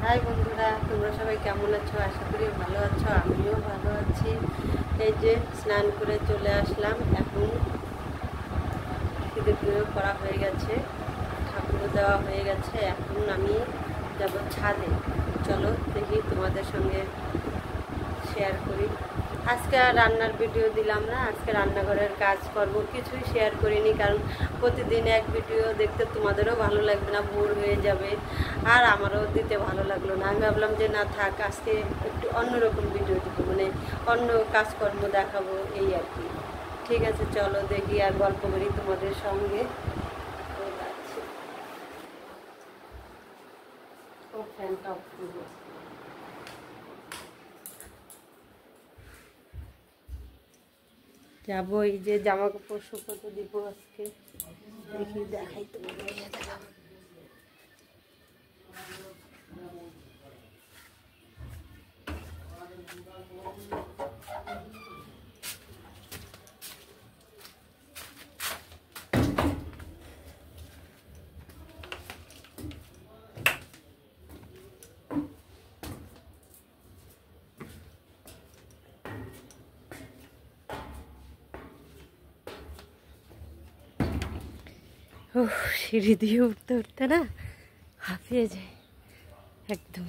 High বন্ধুরা, তোমরা সবাই কেমন আছো? আশা করি ভালো আছো, আমিও ভালো আছি। এই যে স্নান করে চলে আসলাম। এখন সিঁদুর প্রয়োগ করা হয়ে গেছে, ঠাকুরও দেওয়া হয়ে গেছে। এখন আমি যাব ছাদে। চলো দেখি তোমাদের সঙ্গে শেয়ার করি। আজকে আর রান্নার ভিডিও দিলাম না, আজকে রান্নাঘরের কাজকর্ম কিছুই শেয়ার করিনি, কারণ প্রতিদিন এক ভিডিও দেখতে তোমাদেরও ভালো লাগবে না, বোর হয়ে যাবে, আর আমারও দিতে ভালো লাগলো না। আমি ভাবলাম যে না থাক, আজকে একটু অন্যরকম ভিডিও দেবো, মানে অন্য কাজকর্ম দেখাবো, এই আর কি। ঠিক আছে, চলো দেখি আর গল্প করি তোমাদের সঙ্গে। ও ফ্যানটা অফ করবো। যাবো, এই যে জামা কাপড় শুকোতে দিব আজকে। দেখি দেখাই তোমাদের। ও, সিঁড়ি দিয়ে উঠতে উঠতে না হাঁপিয়ে যায় একদম।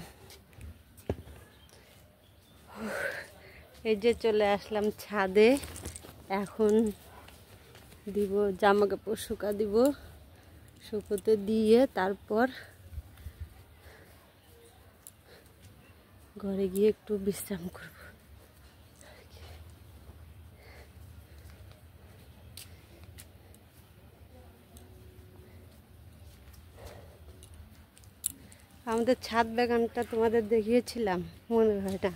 এই যে চলে আসলাম ছাদে। এখন দিব জামা কাপড় শুকা দিব, শুকোতে দিয়ে তারপর ঘরে গিয়ে একটু বিশ্রাম করব। আমাদের ছাদ বাগানটা তোমাদের দেখিয়েছিলাম মনে হয় না,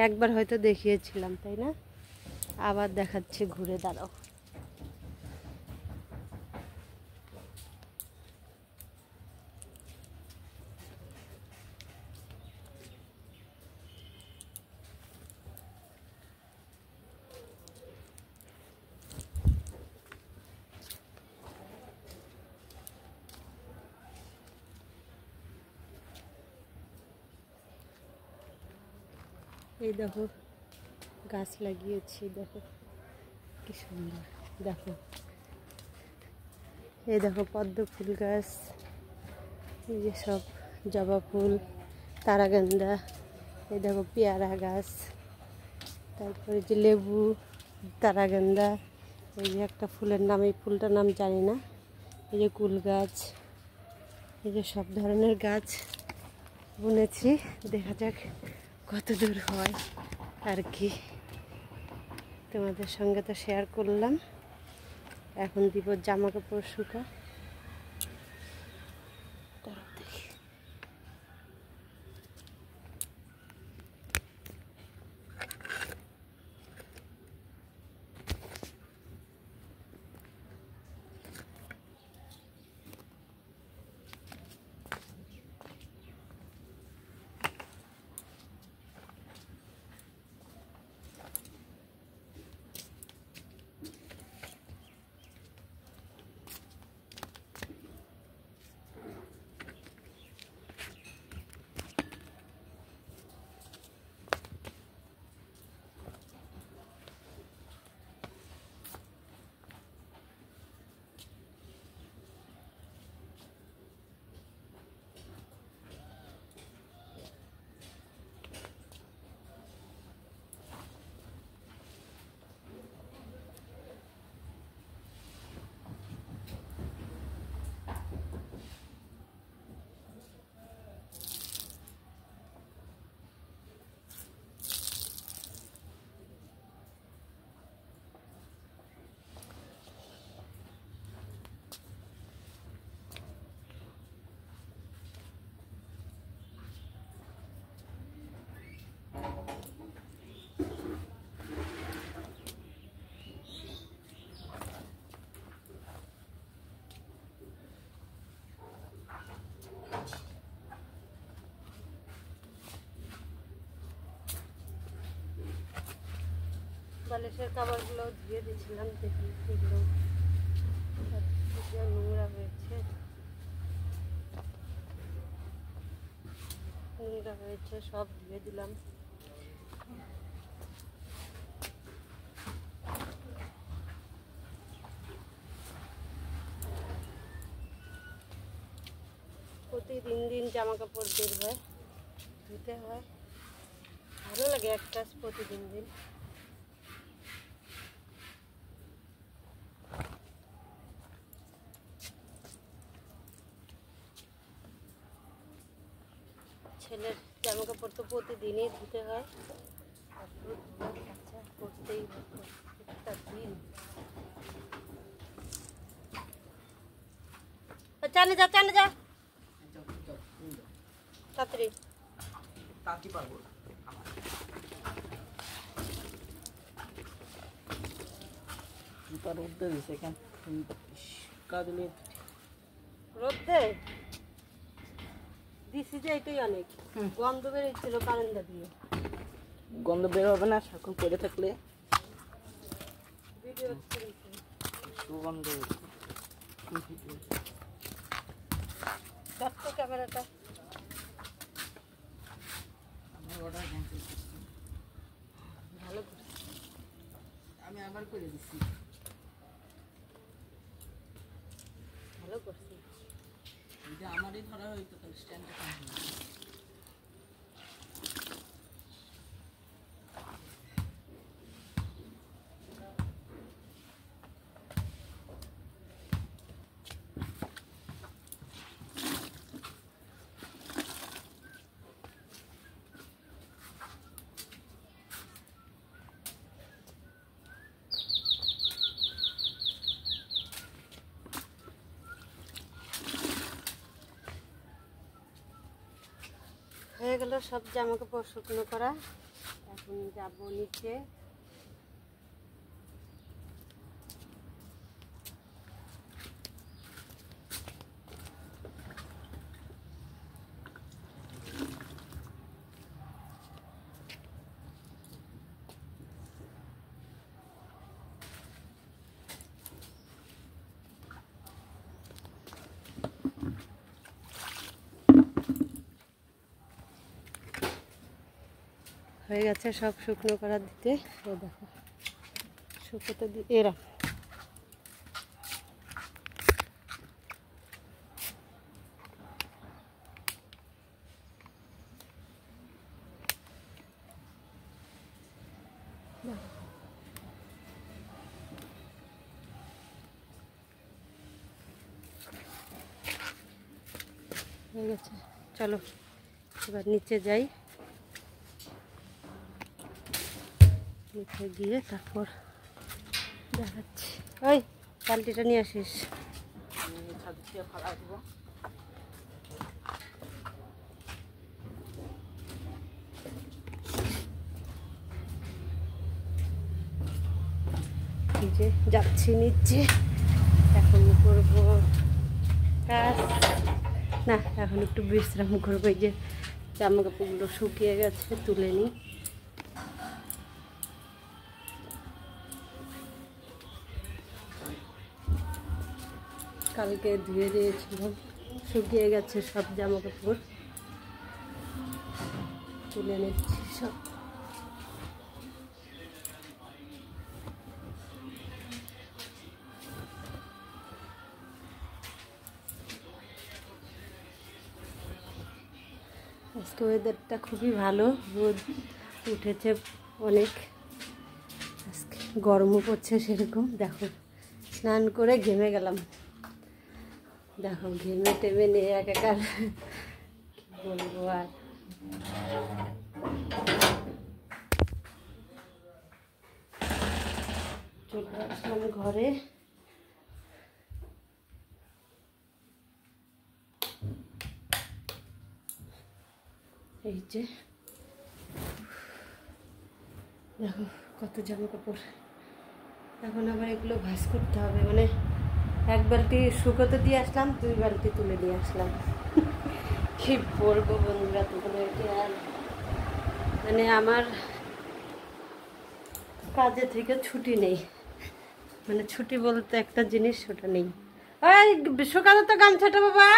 একবার হয়তো দেখিয়েছিলাম, তাই না? আবার দেখাচ্ছি, ঘুরে দাঁড়াও। এই দেখো গাছ লাগিয়েছি, দেখো কি সুন্দর। দেখো, এই দেখো পদ্ম ফুল গাছ, এই যে সব জবা ফুল, তারাগন্ধা, এই দেখো পেয়ারা গাছ, তারপরে যে লেবু, তারাগন্ধা, এই যে একটা ফুলের নাম, এই ফুলটার নাম জানি না, এই যে কুল গাছ, এই যে সব ধরনের গাছ বুনেছি। দেখা যাক কত দূর হয় আর কি। তোমাদের সঙ্গে তো শেয়ার করলাম। এখন দিব জামা কাপড় শুকা। বালিশের কাপড়গুলো ধুয়ে দিয়েছিলাম, দেখি এগুলো নোংরা হয়েছে। নোংরা হয়েছে সব ধুয়ে দিলাম। প্রতিদিন দিন জামা কাপড় বের হয়, ধুতে হয়, ভালো লাগে এক কাজ প্রতিদিন দিন। ছেলের জামা কাপড় তো প্রতিদিনই ধুতে হয়, করতেই একটা দিন। চানে যা তাড়াতাড়ি। রোদে দিছি যে এটাই অনেক গন্ধ বেরোচ্ছিল বারান্দা দিয়ে। গন্ধ বের হবে না সারাক্ষণ পড়ে থাকলে, ভিডিও সুগন্ধ। ক্যামেরাটা ভালো করে আমি আবার করে দিচ্ছি, ভালো করছি। এটা আমারই ধরা হইতো তো স্ট্যান্ডটা। হয়ে গেল সব জামা কাপড় শুকনো করা। এখন যাব নিচে। হয়ে গেছে সব শুকনো করা দিতে। দেখো শুকোতে এরা হয়ে গেছে। চলো এবার নিচে যাই, নিচে গিয়ে তারপর দেখাচ্ছি। ওই বালতিটা নিয়ে আসিস। যে যাচ্ছি নিচে, এখন করবো কাজ না, এখন একটু বিশ্রাম করবো। এই যে জামা কাপড়গুলো শুকিয়ে গেছে, তুলে নিই। কালকে ধুয়ে দিয়েছিলাম, শুকিয়ে গেছে সব জামা কাপড়, তুলে নিচ্ছি সব। আজকে ওয়েদারটা খুবই ভালো, রোদ উঠেছে অনেক, আজকে গরমও পড়ছে সেরকম। দেখো স্নান করে ঘেমে গেলাম, দেখো ঘেমে টেমে নিয়ে একাকার, কি বলবো আর। চলে আসলাম ঘরে। এই যে দেখো কত জামা কাপড়, এখন আবার এগুলো ভাঁজ করতে হবে। মানে এক বালতি শুকোতে দিয়ে আসলাম, 2 বালতি তুলে দিয়ে আসলাম। কি বলবো বন্ধুরা, তোমাদেরকে আর মানে আমার কাজে থেকে ছুটি নেই, মানে ছুটি বলতে একটা জিনিস ওটা নেই। ওই শুকানো তো গামছাটা বাবা,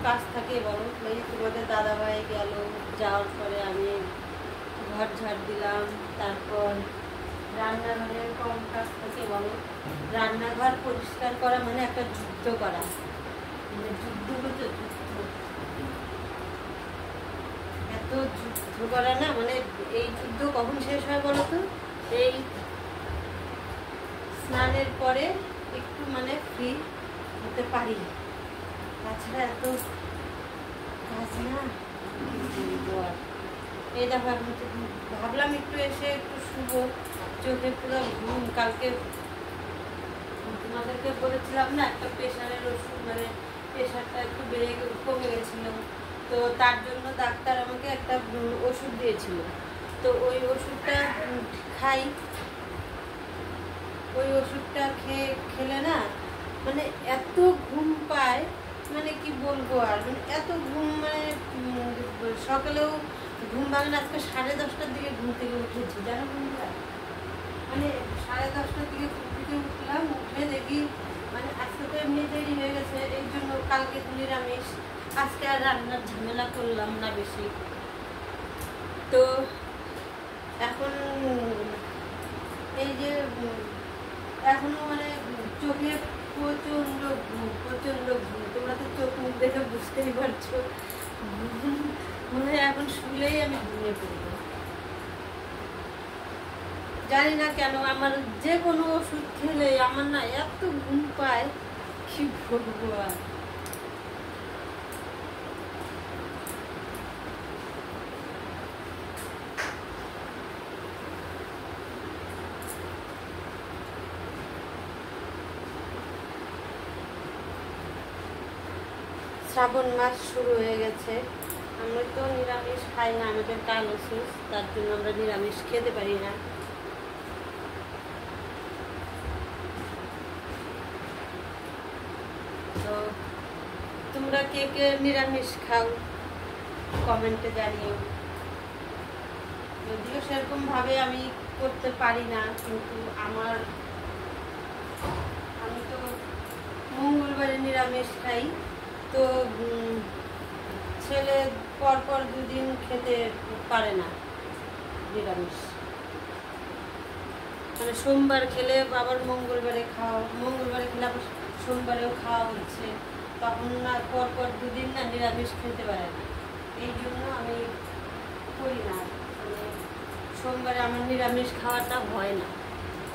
কাজ থাকে বলো? এই তোমাদের দাদাভাই গেল, যাওয়ার পরে আমি ঘর ঝাড় দিলাম, তারপর রান্নাঘরের কম কাজ থাকে বলো? রান্নাঘর পরিষ্কার করা মানে একটা যুদ্ধ করা, মানে যুদ্ধ হতো, যুদ্ধ, এত যুদ্ধ করা না, মানে এই যুদ্ধ কখন শেষ হয় বলো তো? এই স্নানের পরে একটু মানে ফ্রি হতে পারি, তাছাড়া এত কাজ না কি বলবো আর। এই দেখো এখন ভাবলাম একটু এসে একটু শুভ, চোখে পুরো ঘুম, কালকে তোমাদেরকে বলেছিলাম না একটা প্রেশারের ওষুধ, মানে প্রেশারটা একটু কমে গেছিলো, তো তার জন্য ডাক্তার আমাকে একটা ওষুধ দিয়েছিল, তো ওই ওষুধটা খাই, ওই ওষুধটা খেলে না মানে এত ঘুম পায়, মানে কি বলবো আর, মানে এত ঘুম, মানে সকালেও ঘুম ভাঙে না। আজকে 10:30টার দিকে ঘুম থেকে উঠেছি জানো বন্ধুরা, মানে 10:30টার দিকে ঘুম থেকে উঠলাম, উঠে দেখি মানে আজকে তো এমনি দেরি হয়ে গেছে, এই জন্য কালকে নিরামিষ, আজকে আর রান্নার ঝামেলা করলাম না বেশি। তো এখন এই যে এখনো মানে চোখে প্রচন্ড ঘুম, প্রচন্ড ঘুম, তোমরা তো চোখ মুখ দেখে বুঝতেই পারছো, মনে হয় এখন শুলেই আমি ঘুমিয়ে পড়বো। জানি না কেন আমার যে কোনো ওষুধ খেলে আমার না এত ঘুম পায়, কি বলবো আর। শ্রাবণ মাস শুরু হয়ে গেছে, আমরা তো নিরামিষ খাই না, আমাদের কালো সুস, তার জন্য আমরা নিরামিষ খেতে পারি না। তো তোমরা কে কে নিরামিষ খাও কমেন্টে জানিও। যদিও সেরকম ভাবে আমি করতে পারি না, কিন্তু আমি তো মঙ্গলবারে নিরামিষ খাই, তো ছেলে পরপর 2 দিন খেতে পারে না নিরামিষ, মানে সোমবার খেলে আবার মঙ্গলবারে খেলে আবার সোমবারেও খাওয়া হচ্ছে, তখন না পরপর 2 দিন না নিরামিষ খেতে পারে না, এই জন্য আমি করি না, মানে সোমবারে আমার নিরামিষ খাওয়াটা হয় না।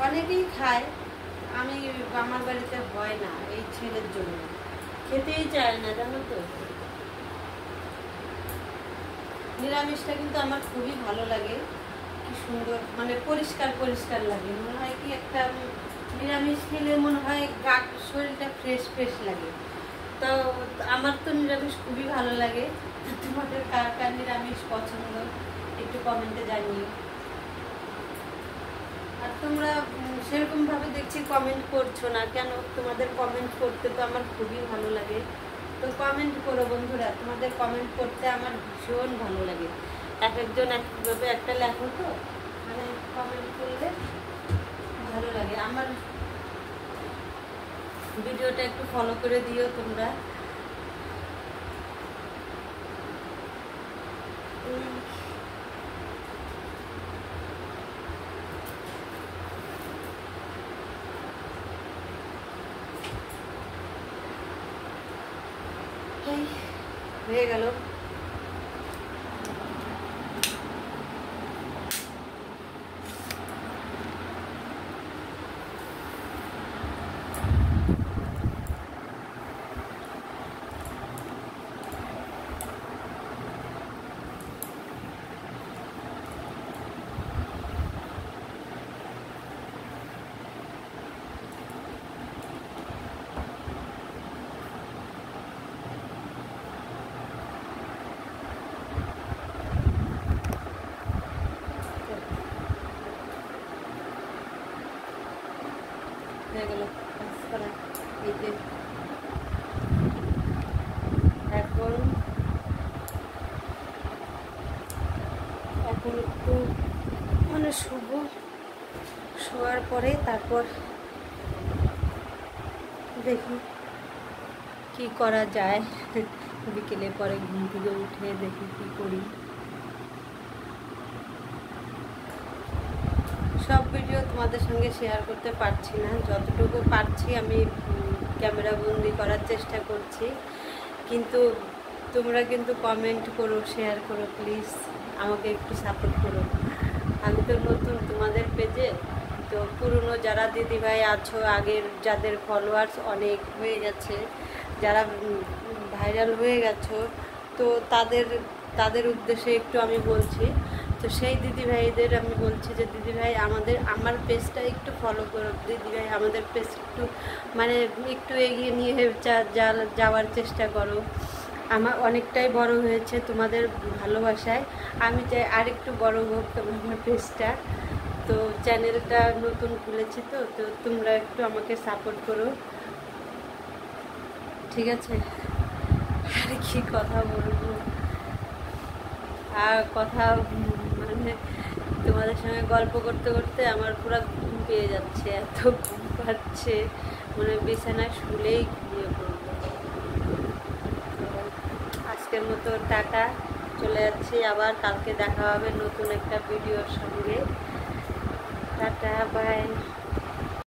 অনেকেই খায়, আমার বাড়িতে হয় না, এই ছেলের জন্য খেতেই চায় না জানো তো। নিরামিষটা কিন্তু আমার খুবই ভালো লাগে, কি সুন্দর, মানে পরিষ্কার পরিষ্কার লাগে, মনে হয় কি একটা নিরামিষ খেলে মনে হয় শরীরটা ফ্রেশ ফ্রেশ লাগে। তো আমার তো নিরামিষ খুবই ভালো লাগে, তোমাদের কার কার নিরামিষ পছন্দ একটু কমেন্টে জানিও। আর তোমরা সেরকমভাবে দেখছি কমেন্ট করছো না কেন? তোমাদের কমেন্ট করতে তো আমার খুবই ভালো লাগে, তো কমেন্ট করো বন্ধুরা, তোমাদের কমেন্ট করতে আমার ভীষণ ভালো লাগে। এক একজন একভাবে একটা লেখো, তো মানে কমেন্ট করলে ভালো লাগে। আমার ভিডিওটা একটু ফলো করে দিও তোমরা। হয়ে গেল। হয়ে গেল এই যে এখন একটু মানে শোয়ার পরে তারপর দেখি কি করা যায়, বিকেলে পরে ঘুম থেকে উঠে দেখি কী করি। সব ভিডিও তোমাদের সঙ্গে শেয়ার করতে পারছি না, যতটুকু পারছি আমি ক্যামেরা বন্দি করার চেষ্টা করছি। কিন্তু তোমরা কিন্তু কমেন্ট করো, শেয়ার করো, প্লিজ আমাকে একটু সাপোর্ট করো। আমি তো নতুন তোমাদের পেজে, তো পুরনো যারা দিদিভাই আছো, আগের যাদের ফলোয়ার্স অনেক হয়ে গেছে, যারা ভাইরাল হয়ে গেছো, তো তাদের উদ্দেশ্যে একটু আমি বলছি। তো সেই দিদিভাইদের আমি বলছি যে দিদিভাই আমার পেজটা একটু ফলো করো, দিদিভাই আমাদের পেজ একটু মানে একটু এগিয়ে নিয়ে যাওয়ার চেষ্টা করো। আমার অনেকটাই বড় হয়েছে তোমাদের ভালোবাসায়, আমি চাই আরেকটু বড় হোক তোমার পেজটা। তো চ্যানেলটা নতুন খুলেছি, তো তোমরা একটু আমাকে সাপোর্ট করো, ঠিক আছে? আর কি কথা বলবো, আর কথা মানে তোমাদের সঙ্গে গল্প করতে করতে আমার পুরো ঘুম পেয়ে যাচ্ছে, এত ঘুম পাচ্ছে, মানে বিছানায় শুলেই ঘুমিয়ে পড়বো। আজকের মতো টাটা, চলে যাচ্ছি, আবার কালকে দেখা হবে নতুন একটা ভিডিওর সঙ্গে। Tata, by.